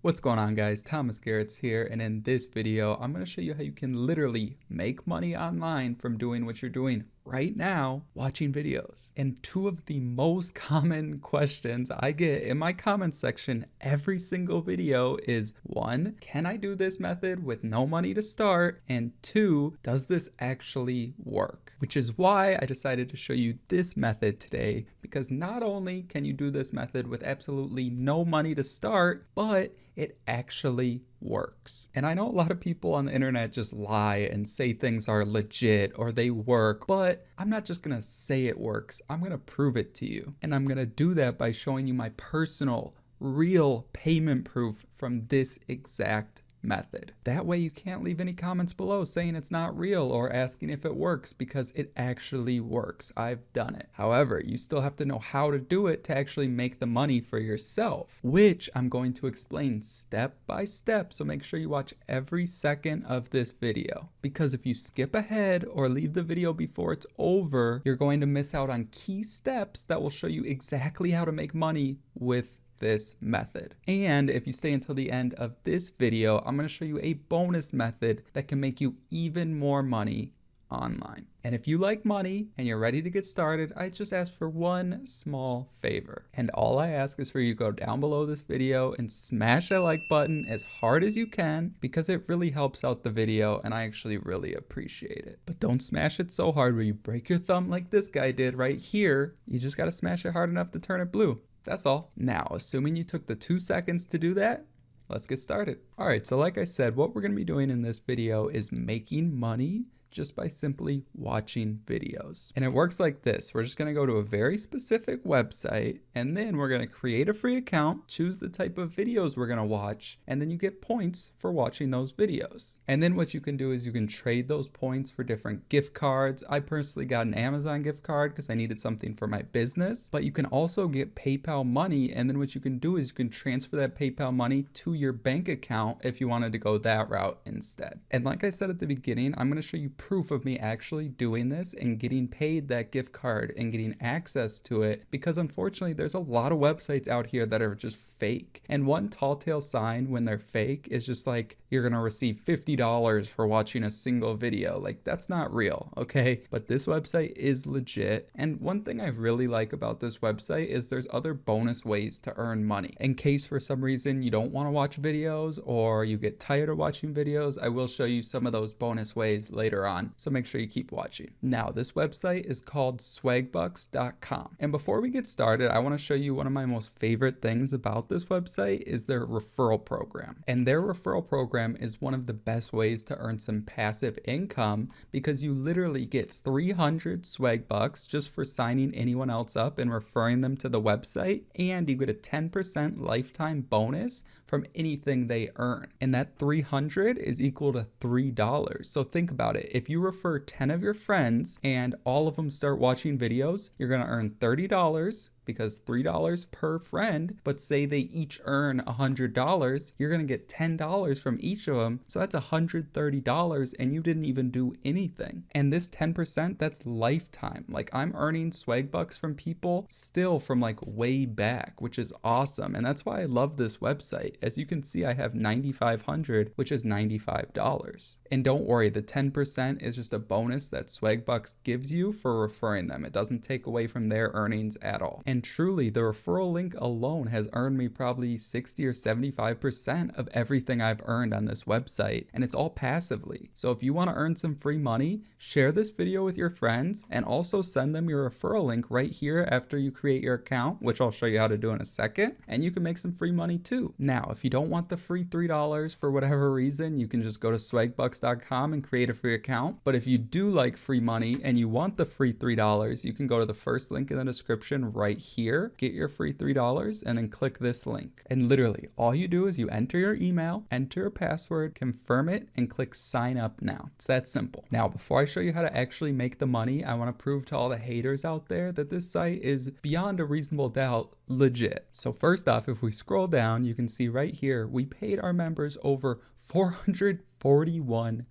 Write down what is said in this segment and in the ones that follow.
What's going on, guys? Thomas Garetz here, and in this video I'm going to show you how you can literally make money online from doing what you're doing right now, watching videos. And two of the most common questions I get in my comments section every single video is, one, can I do this method with no money to start? And two, does this actually work? Which is why I decided to show you this method today, because not only can you do this method with absolutely no money to start, but it actually works. And I know a lot of people on the internet just lie and say things are legit or they work, but I'm not just gonna say it works, I'm gonna prove it to you. And I'm gonna do that by showing you my personal, real payment proof from this exact method. That way you can't leave any comments below saying it's not real or asking if it works, because it actually works. I've done it. However, you still have to know how to do it to actually make the money for yourself, which I'm going to explain step by step. So make sure you watch every second of this video, because if you skip ahead or leave the video before it's over, you're going to miss out on key steps that will show you exactly how to make money with this method. And if you stay until the end of this video, I'm going to show you a bonus method that can make you even more money online. And if you like money and you're ready to get started, I just ask for one small favor. And all I ask is for you to go down below this video and smash that like button as hard as you can, because it really helps out the video and I actually really appreciate it. But don't smash it so hard where you break your thumb like this guy did right here. You just got to smash it hard enough to turn it blue. That's all. Now, assuming you took the 2 seconds to do that, let's get started. All right, so like I said, what we're going to be doing in this video is making money just by simply watching videos. And it works like this. We're just going to go to a very specific website, and then we're going to create a free account, choose the type of videos we're going to watch, and then you get points for watching those videos. And then what you can do is you can trade those points for different gift cards. I personally got an Amazon gift card because I needed something for my business, but you can also get PayPal money. And then what you can do is you can transfer that PayPal money to your bank account if you wanted to go that route instead. And like I said at the beginning, I'm going to show you proof of me actually doing this and getting paid that gift card and getting access to it, because unfortunately there's a lot of websites out here that are just fake. And one tall tale sign when they're fake is just like, you're gonna receive $50 for watching a single video. Like, that's not real, okay? But this website is legit. And one thing I really like about this website is there's other bonus ways to earn money. In case for some reason you don't want to watch videos or you get tired of watching videos, I will show you some of those bonus ways later on, so make sure you keep watching. Now, this website is called Swagbucks.com. And before we get started, I want to show you one of my most favorite things about this website is their referral program. And their referral program is one of the best ways to earn some passive income, because you literally get 300 Swagbucks just for signing anyone else up and referring them to the website, and you get a 10% lifetime bonus from anything they earn. And that 300 is equal to $3. So think about it. If you refer 10 of your friends and all of them start watching videos, you're going to earn $30, because $3 per friend, but say they each earn $100, you're going to get $10 from each of them. So that's $130 and you didn't even do anything. And this 10%, that's lifetime. Like, I'm earning Swagbucks from people still from like way back, which is awesome. And that's why I love this website. As you can see, I have 9,500, which is $95. And don't worry, the 10% is just a bonus that Swagbucks gives you for referring them. It doesn't take away from their earnings at all. And truly, the referral link alone has earned me probably 60 or 75% of everything I've earned on this website, and it's all passively. So if you want to earn some free money, share this video with your friends and also send them your referral link right here after you create your account, which I'll show you how to do in a second, and you can make some free money too. Now, if you don't want the free $3 for whatever reason, you can just go to swagbucks.com and create a free account. But if you do like free money and you want the free $3, you can go to the first link in the description right here, get your free $3, and then click this link. And literally all you do is you enter your email, enter a password, confirm it, and click sign up now. It's that simple. Now, before I show you how to actually make the money, I want to prove to all the haters out there that this site is beyond a reasonable doubt legit. So first off, if we scroll down, you can see right here, we paid our members over $441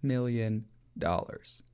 million,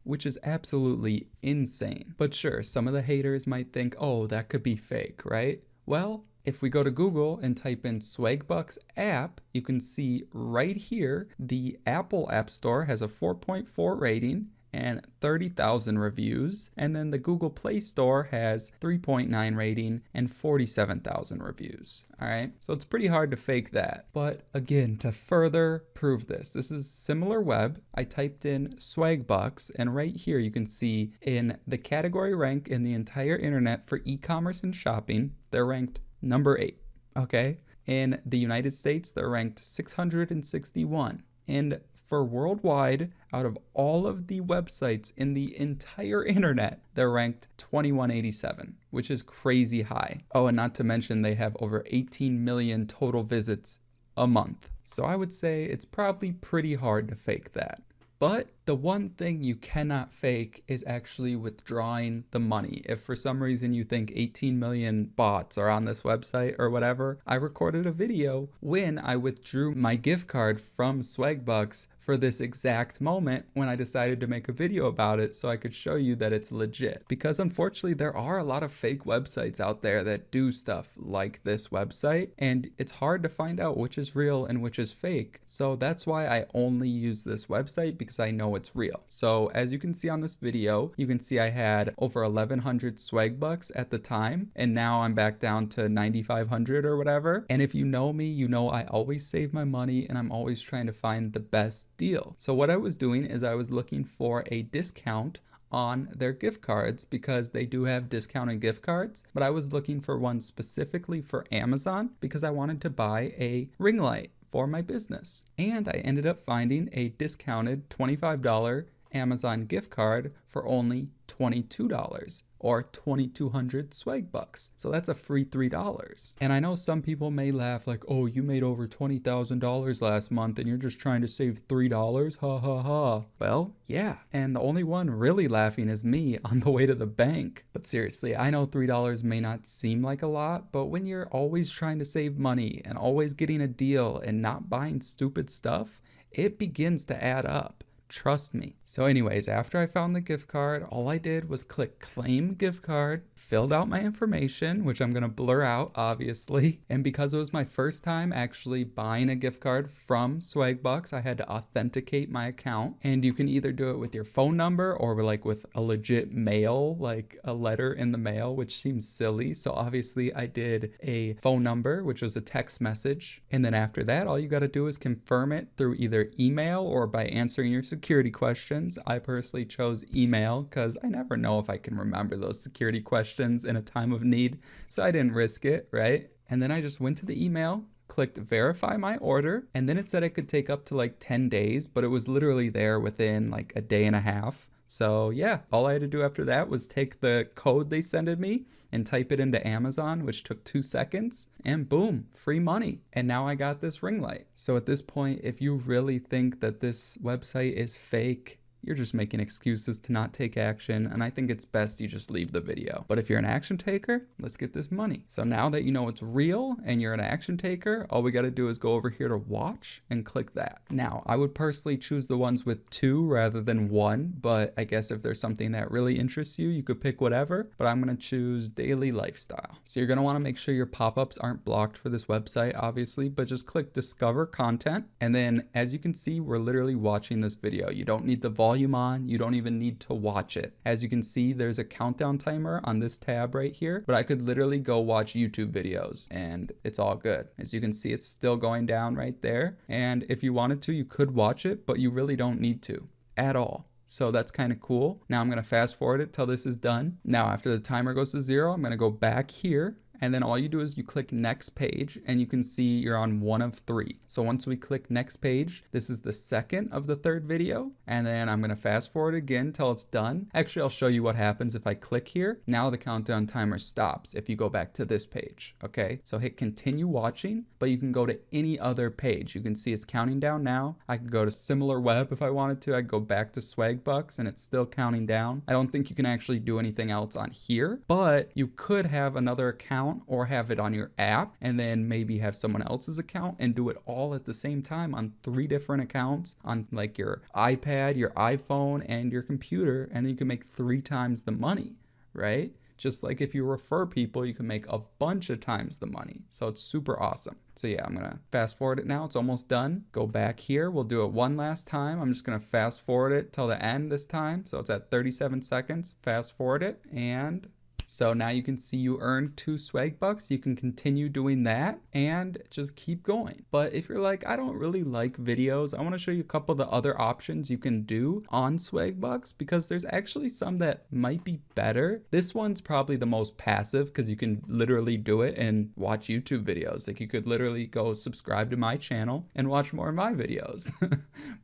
which is absolutely insane. But sure, some of the haters might think, oh, that could be fake, right? Well, If we go to Google and type in Swagbucks app, you can see right here the Apple App Store has a 4.4 rating and 30,000 reviews, and then the Google Play Store has 3.9 rating and 47,000 reviews. All right, so it's pretty hard to fake that. But again, to further prove this is similar web. I typed in Swagbucks, and right here you can see in the category rank in the entire internet for e-commerce and shopping, they're ranked number 8. Okay, in the United States they're ranked 661, and for worldwide, out of all of the websites in the entire internet, they're ranked 2187, which is crazy high. Oh, and not to mention they have over 18 million total visits a month. So I would say it's probably pretty hard to fake that. But the one thing you cannot fake is actually withdrawing the money. If for some reason you think 18 million bots are on this website or whatever, I recorded a video when I withdrew my gift card from Swagbucks for this exact moment when I decided to make a video about it so I could show you that it's legit. Because unfortunately there are a lot of fake websites out there that do stuff like this website, and it's hard to find out which is real and which is fake. So that's why I only use this website, because I know it's real. So as you can see on this video, you can see I had over 1,100 Swagbucks at the time, and now I'm back down to 9,500 or whatever. And if you know me, you know I always save my money and I'm always trying to find the best deal. So what I was doing is I was looking for a discount on their gift cards, because they do have discounted gift cards, but I was looking for one specifically for Amazon because I wanted to buy a ring light for my business. And I ended up finding a discounted $25 Amazon gift card for only $22 or 2,200 Swagbucks. So that's a free $3. And I know some people may laugh like, oh, you made over $20,000 last month and you're just trying to save $3? Ha ha ha. Well, yeah. And the only one really laughing is me on the way to the bank. But seriously, I know $3 may not seem like a lot, but when you're always trying to save money and always getting a deal and not buying stupid stuff, it begins to add up. Trust me. So anyways, after I found the gift card, all I did was click claim gift card, filled out my information, which I'm going to blur out, obviously. And because it was my first time actually buying a gift card from Swagbucks, I had to authenticate my account. And you can either do it with your phone number or like with a legit mail, like a letter in the mail, which seems silly. So obviously I did a phone number, which was a text message. And then after that, all you got to do is confirm it through either email or by answering your security questions. I personally chose email because I never know if I can remember those security questions in a time of need, so I didn't risk it, right? And then I just went to the email, clicked verify my order, and then it said it could take up to like 10 days, but it was literally there within like a day and a half. So yeah, all I had to do after that was take the code they sent me and type it into Amazon, which took 2 seconds, and boom, free money. And now I got this ring light. So at this point, if you really think that this website is fake, you're just making excuses to not take action, and I think it's best you just leave the video. But if you're an action taker, let's get this money. So now that you know it's real and you're an action taker, all we gotta do is go over here to watch and click that. Now, I would personally choose the ones with 2 rather than 1, but I guess if there's something that really interests you, you could pick whatever, but I'm gonna choose daily lifestyle. So you're gonna wanna make sure your pop-ups aren't blocked for this website, obviously, but just click discover content. And then as you can see, we're literally watching this video. You don't need the volume on, you don't even need to watch it. As you can see, there's a countdown timer on this tab right here, but I could literally go watch YouTube videos and it's all good. As you can see, it's still going down right there. And if you wanted to, you could watch it, but you really don't need to at all. So that's kind of cool. Now I'm going to fast forward it till this is done. Now after the timer goes to 0, I'm going to go back here. And then all you do is you click next page and you can see you're on 1 of 3. So once we click next page, this is the second of the 3rd video. And then I'm gonna fast forward again till it's done. Actually, I'll show you what happens if I click here. Now the countdown timer stops if you go back to this page, okay? So hit continue watching, but you can go to any other page. You can see it's counting down now. I could go to similar web if I wanted to. I could go back to Swagbucks and it's still counting down. I don't think you can actually do anything else on here, but you could have another account or have it on your app and then maybe have someone else's account and do it all at the same time on 3 different accounts on like your iPad, your iPhone, and your computer, and then you can make 3 times the money, right? just like if you refer people, you can make a bunch of times the money. So it's super awesome. So yeah, I'm gonna fast forward it now. It's almost done. Go back here. We'll do it one last time. I'm just gonna fast forward it till the end this time. So it's at 37 seconds. Fast forward it, and so now you can see you earned 2 Swagbucks. You can continue doing that and just keep going. But if you're like, I don't really like videos, I want to show you a couple of the other options you can do on Swagbucks, because there's actually some that might be better. This one's probably the most passive because you can literally do it and watch YouTube videos. Like you could literally go subscribe to my channel and watch more of my videos.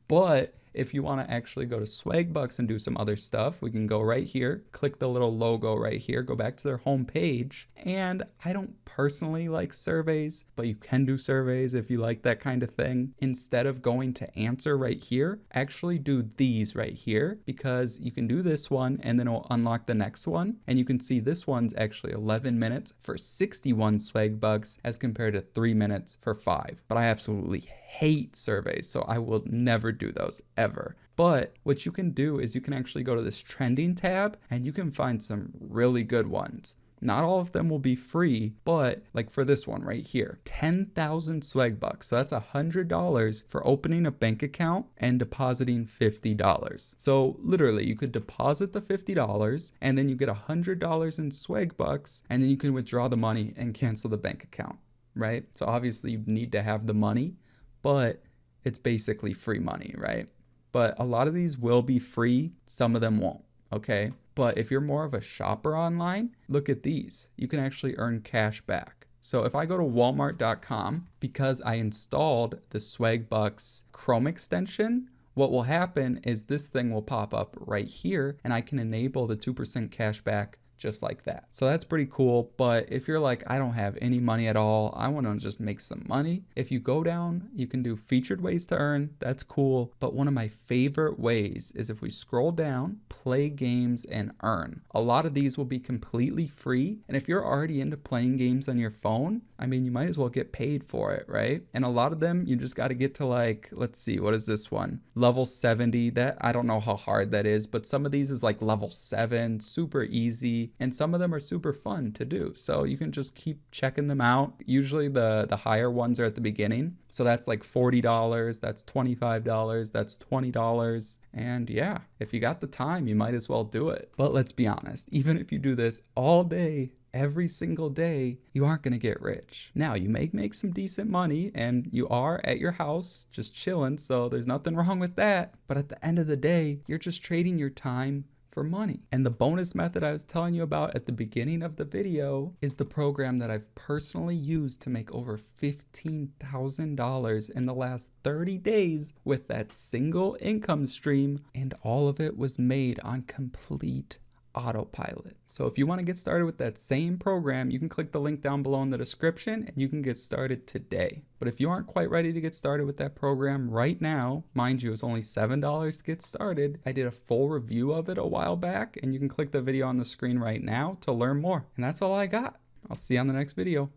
But if you want to actually go to Swagbucks and do some other stuff, we can go right here, click the little logo right here, go back to their home page. And I don't personally like surveys, but you can do surveys if you like that kind of thing. Instead of going to answer right here, actually do these right here, because you can do this one and then it'll unlock the next one. And you can see this one's actually 11 minutes for 61 Swagbucks as compared to 3 minutes for 5. But I absolutely hate surveys, so I will never do those ever. But what you can do is you can actually go to this trending tab and you can find some really good ones. Not all of them will be free, but like for this one right here, 10,000 Swagbucks. So that's $100 for opening a bank account and depositing $50. So literally you could deposit the $50 and then you get $100 in Swagbucks, and then you can withdraw the money and cancel the bank account, right? So obviously you need to have the money, but it's basically free money, right? But a lot of these will be free, some of them won't, okay? But if you're more of a shopper online, look at these. You can actually earn cash back. So if I go to walmart.com, because I installed the Swagbucks Chrome extension, what will happen is this thing will pop up right here and I can enable the 2% cash back just like that. So that's pretty cool. But if you're like, I don't have any money at all, I want to just make some money, if you go down, you can do featured ways to earn. That's cool. But one of my favorite ways is if we scroll down, play games and earn. A lot of these will be completely free. And if you're already into playing games on your phone, I mean, you might as well get paid for it, right? And a lot of them, you just got to get to like, let's see, what is this one? Level 70. That, I don't know how hard that is, but some of these is like level 7, super easy. And some of them are super fun to do. So you can just keep checking them out. Usually the higher ones are at the beginning. So that's like $40, that's $25, that's $20. And yeah, if you got the time, you might as well do it. But let's be honest, even if you do this all day, every single day, you aren't going to get rich. Now, you may make some decent money and you are at your house just chilling, so there's nothing wrong with that. But at the end of the day, you're just trading your time for money. And the bonus method I was telling you about at the beginning of the video is the program that I've personally used to make over $15,000 in the last 30 days with that single income stream, and all of it was made on complete autopilot. So if you want to get started with that same program, you can click the link down below in the description and you can get started today. But if you aren't quite ready to get started with that program right now, mind you, it's only $7 to get started. I did a full review of it a while back and you can click the video on the screen right now to learn more. And that's all I got. I'll see you on the next video.